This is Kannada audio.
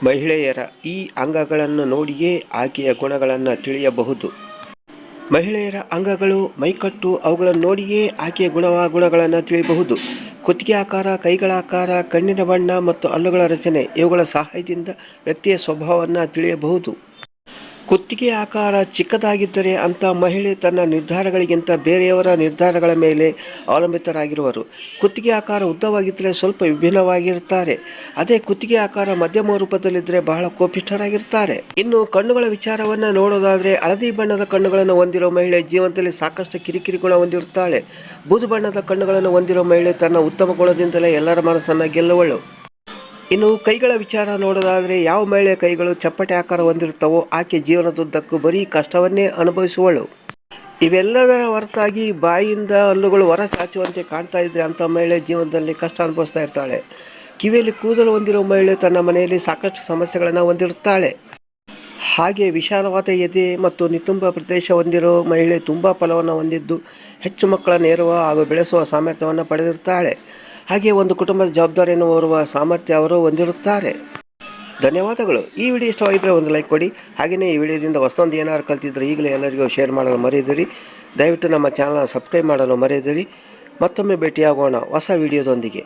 ಮಹಿಳೆಯರ ಈ ಅಂಗಗಳನ್ನು ನೋಡಿಯೇ ಆಕೆಯ ಗುಣಗಳನ್ನು ತಿಳಿಯಬಹುದು. ಮಹಿಳೆಯರ ಅಂಗಗಳು, ಮೈಕಟ್ಟು ಅವುಗಳನ್ನು ನೋಡಿಯೇ ಆಕೆಯ ಗುಣಗಳನ್ನು ತಿಳಿಯಬಹುದು. ಕುತ್ತಿಗೆ ಆಕಾರ, ಕೈಗಳ ಆಕಾರ, ಕಣ್ಣಿನ ಬಣ್ಣ ಮತ್ತು ಹಲ್ಲುಗಳ ರಚನೆ ಇವುಗಳ ಸಹಾಯದಿಂದ ವ್ಯಕ್ತಿಯ ಸ್ವಭಾವವನ್ನು ತಿಳಿಯಬಹುದು. ಕುತ್ತಿಗೆ ಆಕಾರ ಚಿಕ್ಕದಾಗಿದ್ದರೆ ಅಂಥ ಮಹಿಳೆ ತನ್ನ ನಿರ್ಧಾರಗಳಿಗಿಂತ ಬೇರೆಯವರ ನಿರ್ಧಾರಗಳ ಮೇಲೆ ಅವಲಂಬಿತರಾಗಿರುವರು. ಕುತ್ತಿಗೆ ಆಕಾರ ಉದ್ದವಾಗಿದ್ದರೆ ಸ್ವಲ್ಪ ವಿಭಿನ್ನವಾಗಿರುತ್ತಾರೆ. ಅದೇ ಕುತ್ತಿಗೆ ಆಕಾರ ಮಧ್ಯಮ ರೂಪದಲ್ಲಿದ್ದರೆ ಬಹಳ ಕೋಪಿಷ್ಠರಾಗಿರುತ್ತಾರೆ. ಇನ್ನು ಕಣ್ಣುಗಳ ವಿಚಾರವನ್ನು ನೋಡೋದಾದರೆ ಹಳದಿ ಬಣ್ಣದ ಕಣ್ಣುಗಳನ್ನು ಹೊಂದಿರುವ ಮಹಿಳೆ ಜೀವನದಲ್ಲಿ ಸಾಕಷ್ಟು ಕಿರಿಕಿರಿ ಗುಣ ಹೊಂದಿರುತ್ತಾಳೆ. ಬೂದು ಬಣ್ಣದ ಕಣ್ಣುಗಳನ್ನು ಹೊಂದಿರುವ ಮಹಿಳೆ ತನ್ನ ಉತ್ತಮ ಗುಣದಿಂದಲೇ ಎಲ್ಲರ ಮನಸ್ಸನ್ನು ಗೆಲ್ಲುವಳು. ಇನ್ನು ಕೈಗಳ ವಿಚಾರ ನೋಡೋದಾದರೆ ಯಾವ ಮಹಿಳೆಯ ಕೈಗಳು ಚಪ್ಪಟೆ ಆಕಾರ ಹೊಂದಿರುತ್ತವೋ ಆಕೆ ಜೀವನದುದ್ದಕ್ಕೂ ಬರೀ ಕಷ್ಟವನ್ನೇ ಅನುಭವಿಸುವಳು. ಇವೆಲ್ಲದರ ಹೊರತಾಗಿ ಬಾಯಿಯಿಂದ ಹಲ್ಲುಗಳು ಹೊರ ಚಾಚುವಂತೆ ಕಾಣ್ತಾ ಇದ್ದರೆ ಅಂಥ ಮಹಿಳೆ ಜೀವನದಲ್ಲಿ ಕಷ್ಟ ಅನುಭವಿಸ್ತಾ ಇರ್ತಾಳೆ. ಕಿವಿಯಲ್ಲಿ ಕೂದಲು ಹೊಂದಿರುವ ಮಹಿಳೆ ತನ್ನ ಮನೆಯಲ್ಲಿ ಸಾಕಷ್ಟು ಸಮಸ್ಯೆಗಳನ್ನು ಹೊಂದಿರುತ್ತಾಳೆ. ಹಾಗೆ ವಿಶಾಲವಾದ ಎದೆ ಮತ್ತು ನಿತಂಬ ಪ್ರದೇಶ ಹೊಂದಿರೋ ಮಹಿಳೆ ತುಂಬ ಫಲವನ್ನು ಹೊಂದಿದ್ದು ಹೆಚ್ಚು ಮಕ್ಕಳನ್ನು ಹೇರುವ ಹಾಗೂ ಬೆಳೆಸುವ ಸಾಮರ್ಥ್ಯವನ್ನು ಪಡೆದಿರುತ್ತಾಳೆ. ಹಾಗೆ ಒಂದು ಕುಟುಂಬದ ಜವಾಬ್ದಾರಿಯನ್ನು ಹೊರುವ ಸಾಮರ್ಥ್ಯ ಅವರು ಹೊಂದಿರುತ್ತಾರೆ. ಧನ್ಯವಾದಗಳು. ಈ ವಿಡಿಯೋ ಇಷ್ಟವಾಗಿದ್ದರೆ ಒಂದು ಲೈಕ್ ಕೊಡಿ. ಹಾಗೆಯೇ ಈ ವಿಡಿಯೋದಿಂದ ಹೊಸದೊಂದು ಏನಾದ್ರು ಕಲ್ತಿದ್ರೆ ಈಗಲೇ ಎಲ್ಲರಿಗೂ ಶೇರ್ ಮಾಡಲು ಮರೆಯದಿರಿ. ದಯವಿಟ್ಟು ನಮ್ಮ ಚಾನಲ್ನ ಸಬ್ಸ್ಕ್ರೈಬ್ ಮಾಡಲು ಮರೆಯದಿರಿ. ಮತ್ತೊಮ್ಮೆ ಭೇಟಿಯಾಗೋಣ ಹೊಸ ವಿಡಿಯೋದೊಂದಿಗೆ.